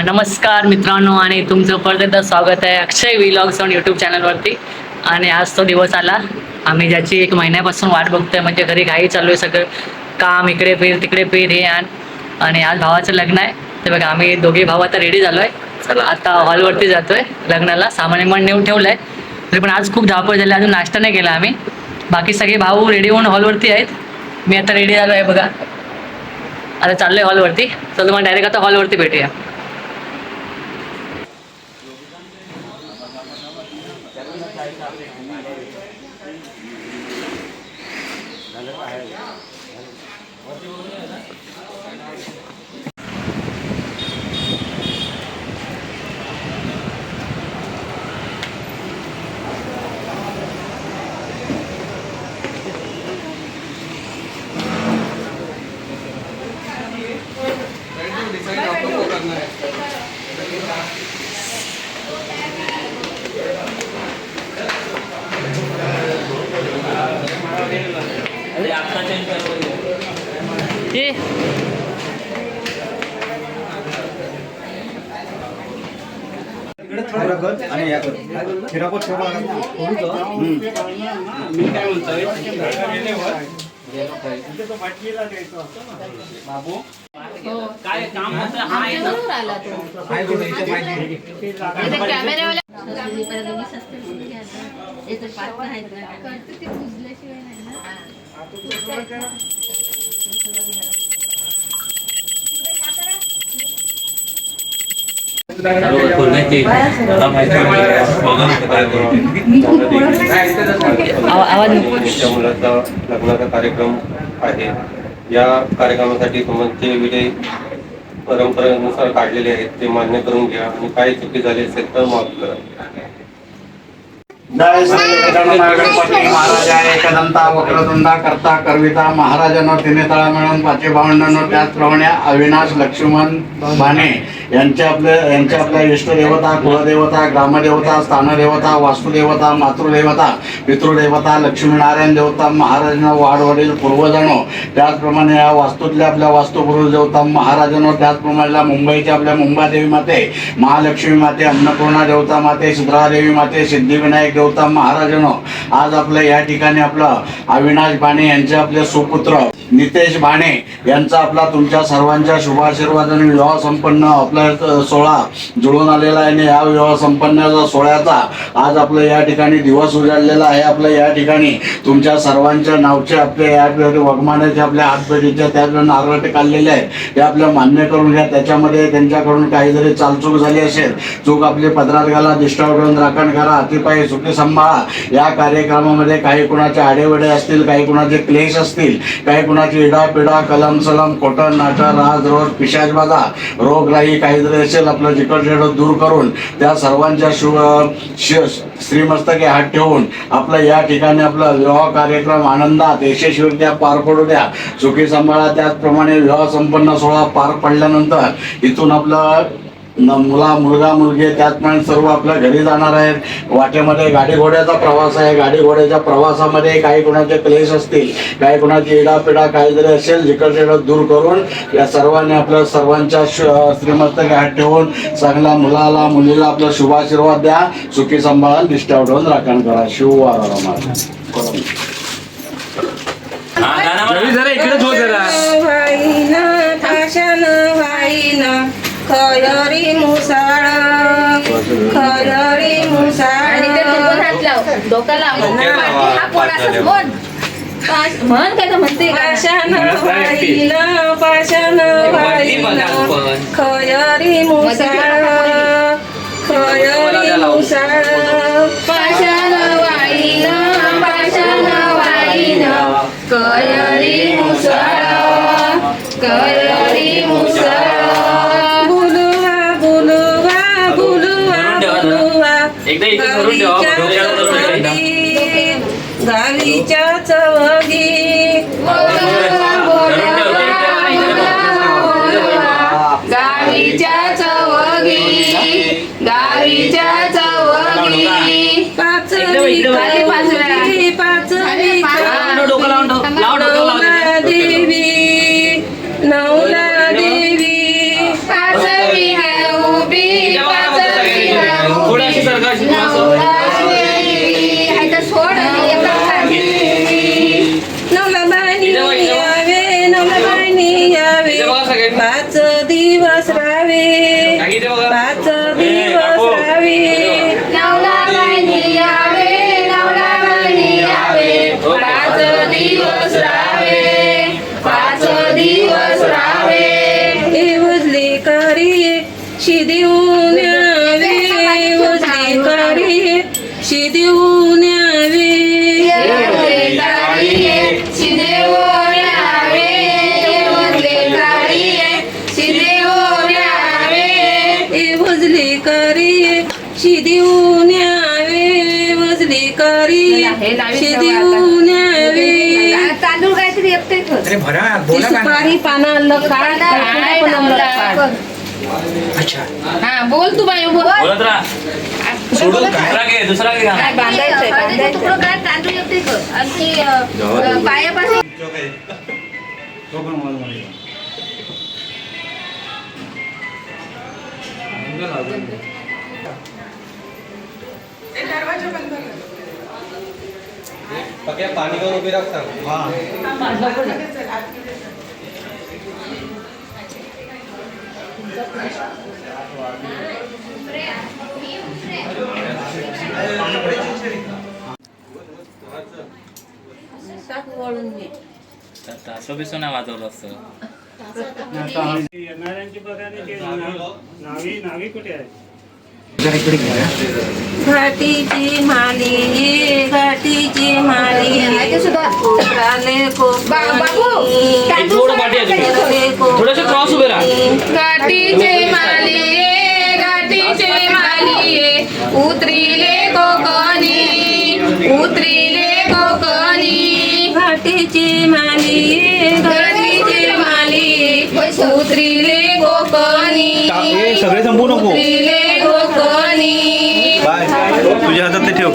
नमस्कार मित्रांनो आणि तुमचं परत एकदा स्वागत आहे अक्षय व्लॉग्स ऑन यूट्यूब चॅनलवरती. आणि आज तो दिवस आला आम्ही ज्याची 1 महिन्यापासून वाट बघतोय. म्हणजे घरी घाई चालू आहे, सगळं काम इकडे फिर तिकडे फिर हे आणि आज भावाचं लग्न आहे. तर बघा आम्ही दोघे भाऊ आता रेडी झालो आहे. चला आता हॉलवरती जातोय लग्नाला. सामान विमान नेऊन ठेवलं आहे तरी पण आज खूप धावपळ झाली. अजून नाश्ता नाही केला आम्ही. बाकी सगळे भाऊ रेडी होऊन हॉलवरती आहेत. मी आता रेडी झालो आहे बघा. आता चाललोय हॉलवरती. चल मग डायरेक्ट आता हॉलवरती भेटूया. ये आणि या फिरापत मी काय म्हणतोय बाबू काय काम होतं लग्नाचा कार्यक्रम आहे. या कार्यक्रमासाठी तुमचे विजय परंपरेनुसार काढलेले आहेत ते मान्य करून घ्या आणि काही चुकी झाली असेल तर माफ करा. जय श्री गणपती महाराजा एकदंता वक्रतुंडा करता करविता महाराजांनो तिने तळा मिळून पाचे भावंडांनो त्याचप्रमाणे अविनाश लक्ष्मण भाने यांच्या आपल्या इष्टदेवता कुलदेवता ग्रामदेवता स्थानदेवता वास्तुदेवता मातृदेवता पितृदेवता लक्ष्मीनारायण देवता महाराजांना वाडवडील पूर्वजांनो त्याचप्रमाणे या वास्तूतल्या आपल्या वास्तुपुरुष देवता महाराजांनो त्याचप्रमाणे मुंबईच्या आपल्या मुंबादेवी माते महालक्ष्मी माते अन्नपूर्णा देवता माते सुधरादेवी माते सिद्धिविनायक देवता महाराजांनो आज आपल्या या ठिकाणी आपलं अविनाश भाणे यांचे आपले सुपुत्र नितेश भाणे यांचा आपला तुमच्या सर्वांच्या शुभाशीर्वादाने विवाह संपन्न आपला सोहळा जुळून आलेला आहे. आणि या विवाह संपन्नाचा सोहळ्याचा आज आपलं या ठिकाणी दिवस उजाडलेला आहे. आपल्या या ठिकाणी तुमच्या सर्वांच्या नावचे आपले या वगमानाचे आपल्या हातपेटीच्या त्या नारळ काढलेले आहेत ते आपल्या मान्य करून घ्या. त्याच्यामध्ये त्यांच्याकडून काही जरी चालचूक झाली असेल चूक आपली पदरात घाला, दिष्टावरून राखण करा, हातीपायी सुखी सांभाळा. या कार्यक्रमामध्ये काही कुणाचे आडेवडे असतील, काही कुणाचे क्लेश असतील, काही कुणाची इडा पिडा कलम सलम खोटं नाटं राज रोज पिशाचबाजा रोगराई काही जरी असेल आपलं जिकडं दूर करून त्या सर्वांच्या श्रीमस्तके हात ठेवून आपलं या ठिकाणी आपला विवाह कार्यक्रम आनंदात यशस्वीरित्या पार पडू द्या. सुखी सांभाळा. त्याचप्रमाणे विवाह संपन्न सोहळा पार पडल्यानंतर इथून आपलं मुलगा मुलगी त्याचप्रमाणे सर्व आपल्या घरी जाणार आहेत. वाटेमध्ये गाडी घोड्याचा प्रवास आहे. गाडी घोड्याच्या प्रवासामध्ये काही कुणाचे क्लेश असतील, काही कुणाची इडापिडा काही जरी असेल जिकडं दूर करून या सर्वांनी आपल्या सर्वांच्या श्रीमस्तके हात ठेवून चांगल्या मुलाला मुलीला आपला शुभाशीर्वाद द्या. सुखी सांभाळा, निष्ठा उठवून राखण करा. शिव आराम खयरी मुसाळ डोक्याला म्हण काय तर म्हणते पाषाण खयरी मुसाळ खयरी मुसाळ पाषाण वाईन कयरी मुसाळ कयरी मुसाळ गावीच्या चवगी गावीच्या चवगी पाचवी देवी नवला देवी पाचवी पाच दिवस राहावे नवला बहिणी यावे नवला बहिणी यावे पाच दिवस राहावे पाच दिवस राहावे वजले कार्य शिदेऊन यावे वजले कार्य शिदेऊन यावे वजले काळीये शिदेऊन यावे वजले काळीये शिदेऊन यावे वजले कार्य शिदेऊन यावे वजले कार्य शिदेऊन यावे तांदूळ काहीतरी एकटे ठेव अरे भरा ती बोला का सुपारी पाना काढ काय पण नवला? अच्छा हा बोल तू बाई बोल बोलत राहा सोडून काय दुसरा घे काय बांधायचंय बांधायचं तुकडं काय तांदूळ एकटे ठेव आणि ती पायापासून सगळ्या पाणी घेऊन उभी राख सांग. तासो बिसो नाही वाजवलं असतं घाटीची माली घाटीची माली सुद्धा कोपराले बाबू, तांदूळ थोडं पाठी आहे तुम्ही. थोडंसं क्रॉस उभे राहा गाठीचे मालिये गाठीचे मालिये उतरिले कोकणी उतरिले कोकणी घाटीची माली गाठीचे मालिये उतरिले कोकणी सगळे संपू नको उतरिले कोकणी तुझ्या हातात ते ठेव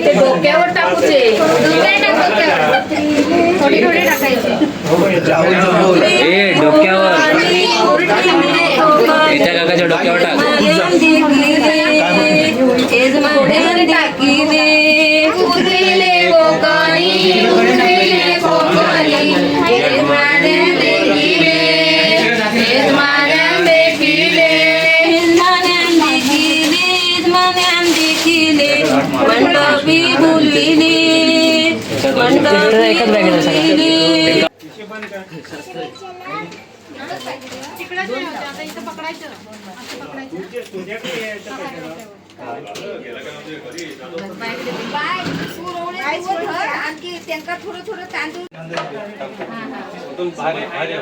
ते डोक्यावर टाकूचे दुसऱ्या डोक्यावर थोडी थोडी टाकायचे ए डोक्यावर याच्या काकाच्या डोक्यावर टाक उतरिले कोकणी उतरिले कोकणी यजमान्यान देखिले यजमान्यान देखिले मंडपी बोलविले एकच बॅग आहे सगळं. आणखी त्यांना थोडं थोडं तांदूळ इथून बाहेर ये, बाहेर ये.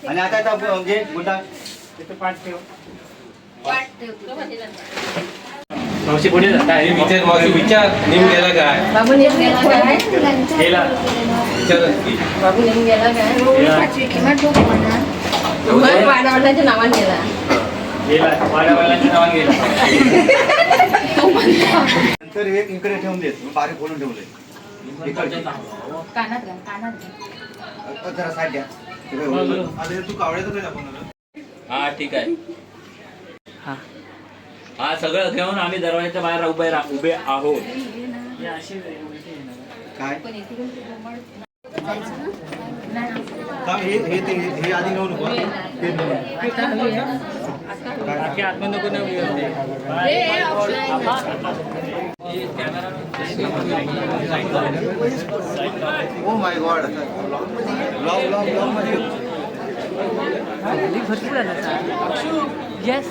आणि आता घे गुंडा मावशी पुढे जा. काय? विचार नेम गेला काय बाबू नेमून गेला. विचारच की. बाबू नेमून गेला काय पाचवी किंमत ठोक म्हणा वाडावाडाच्या नावाने गेला गेला. वाड्यावाल्यांच्या नावाने गेला. नंतर एक इकडे ठेवून देत मी बारीक बोलून ठेवलंय इकडचे. कानात घाल कानात घाल जरा साईड द्या आता तू कावड्याचं काय दाखवणार हा ठीक आहे हा. हा सगळं घेऊन आम्ही दरवाजाच्या बाहेर उभे आहोत काय का हे आधी नेऊ नको ओ माय गॉड ब्लॉग मध्ये भरपूर आलं येस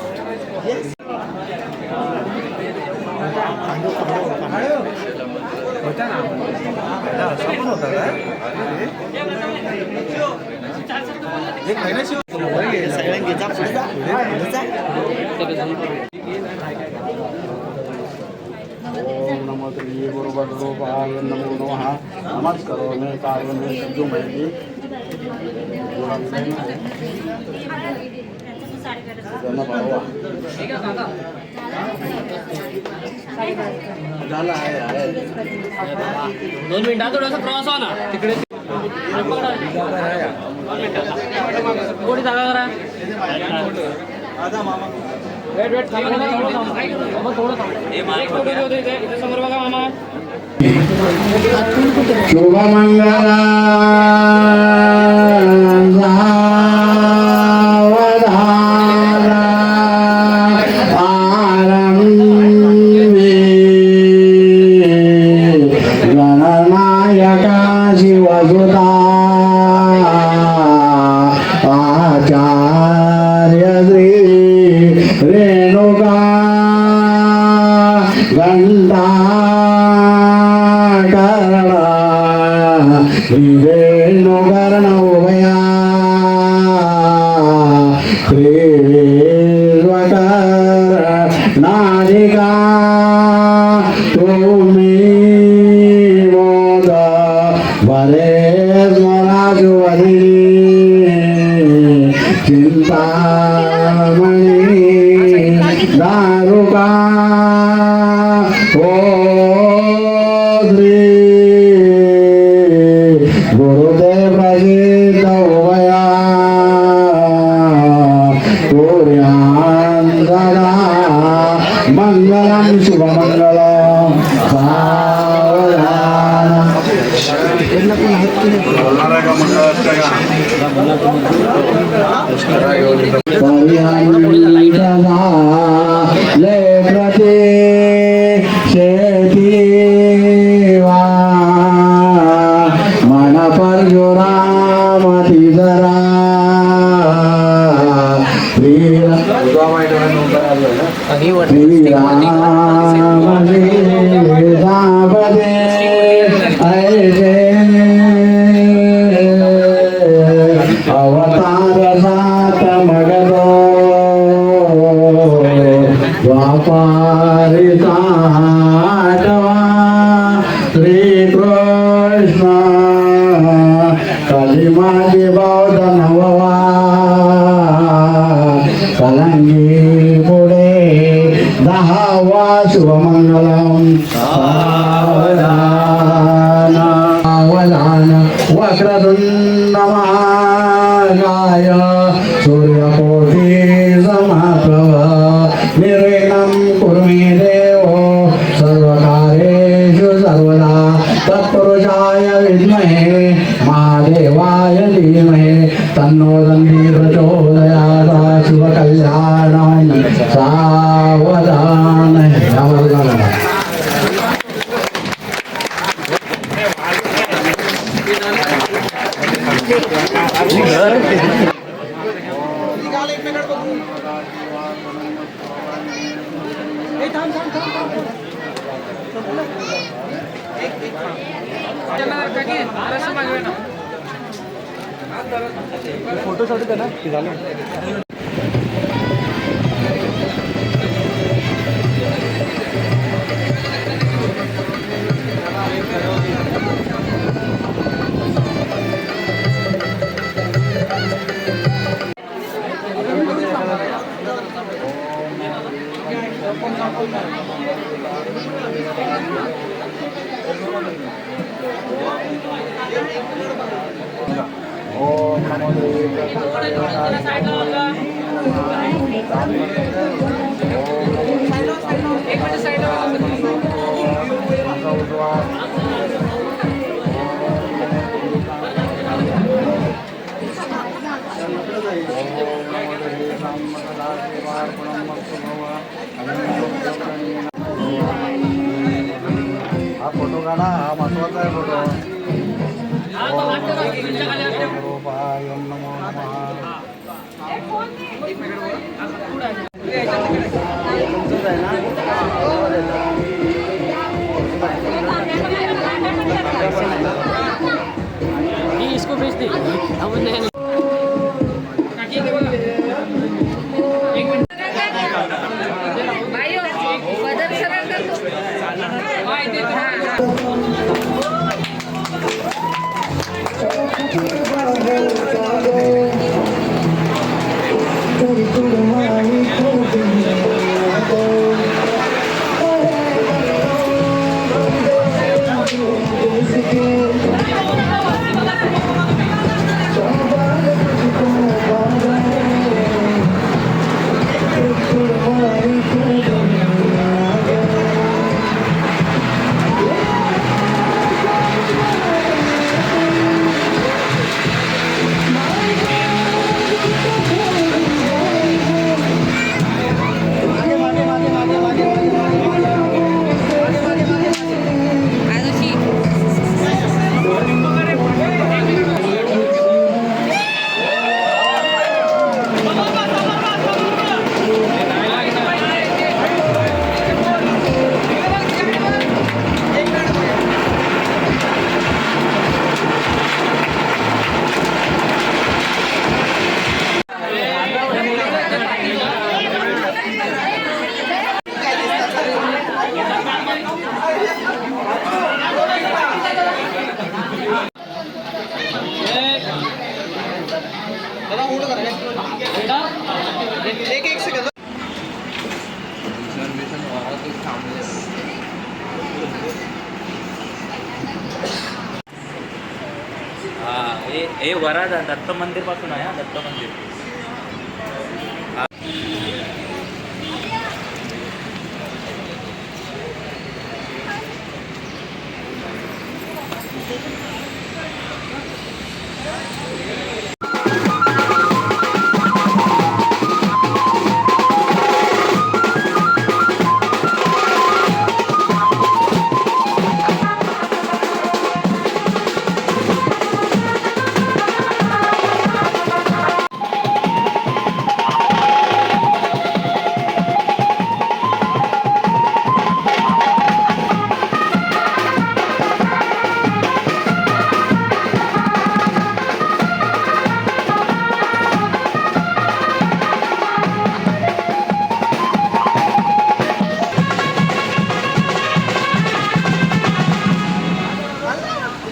दोन मिनिटात थोडासा क्रॉस हो ना तिकडे कोणी जागा करा वेट वेट समोर बघा मामा शुभमंगला गंडा करणा वेणुकर्ण उभया श्रीवकर नारिका तुम्ही मोद बरे स्वराजवरी चिंतामणी दारुका ओ श्री गुरुदेव प्रसिद्ध उभया सूर्यांसदा मंगलम शुभमंगलम सावधान लेप्रते शेतीवा मन परशुरामती जरा अवतार सात मगदो द्वापारिता श्रीकृष्ण कलिमागे बौद्ध नववा कलंगी पुढे 10वा शुभमंगलम सावधान वक्रतुंड महाकाय सूर्यकोटि समप्रभ निर्विघ्नं कुरु मे देव सर्वकार्येषु सर्वदा तत्पुरुषाय विद्महे महादेवाय धीमहि तन्नो दन्ति प्रचोदयात् शुभकल्याणं सावधान फोटो शॉट कर ना ते झालं हा फोटो काढा, हा महत्वाचा आहे फोटो. रूपाय नमो नमः. तुमचंच आहे ना? इसको भेज दे हा हे वराड दत्त मंदिर पासून आहे हा, दत्त मंदिर.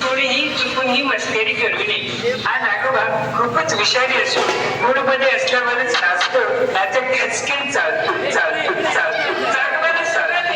कोणीही चुकून ही मस्करी करू नये. हा नागोबा खूपच विषारी असून मूडमध्ये असल्यावरच नाचतो, नाचत खचकेन चालतो चालतो चालतो चालवायला चालतो.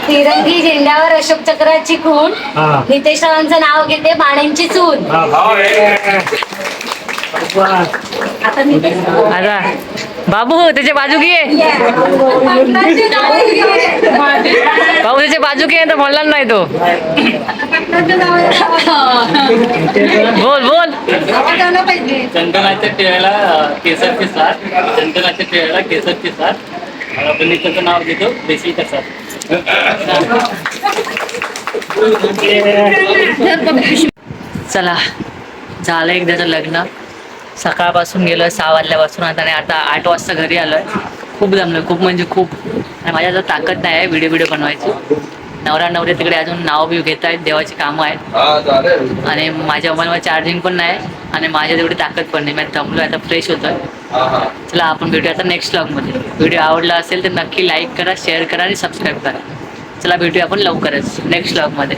तिरंगी झेंड्यावर अशोक चक्राची खूण, नितेश रावांचं नाव घेते बाण्यांची चूल. आता नितेश आता बाबू त्याच्या बाजू घे, बाबू त्याच्या बाजू घे तर बोलणार नाही तो. बोल बोल. चंदनाच्या टिळ्याला केसरची साथ, चंदनाच्या टिळ्याला केसरची साथ. आपण त्याचं नाव घेतो देशी कसा. चला झालं एकदाचं लग्न. सकाळपासून गेलं 6 वाजल्यापासून आता 8 वाजता घरी आलोय. खूप दमलोय, खूप म्हणजे खूप. आणि माझ्या आता ताकद नाही आहे व्हिडिओ बनवायची. नवरा नवरी तिकडे अजून नाव बी घेत आहेत, देवाची कामं आहेत. आणि माझ्या मोबाईलवर चार्जिंग पण नाही आणि माझ्या तेवढी ताकद पण नाही. मी दमलोय, आता फ्रेश होतोय. चला आपण भेटूया आता नेक्स्ट व्लॉगमध्ये. व्हिडिओ आवडला असेल तर नक्की लाईक करा, शेअर करा आणि सबस्क्राईब करा. चला भेटूया आपण लवकरच नेक्स्ट व्लॉगमध्ये.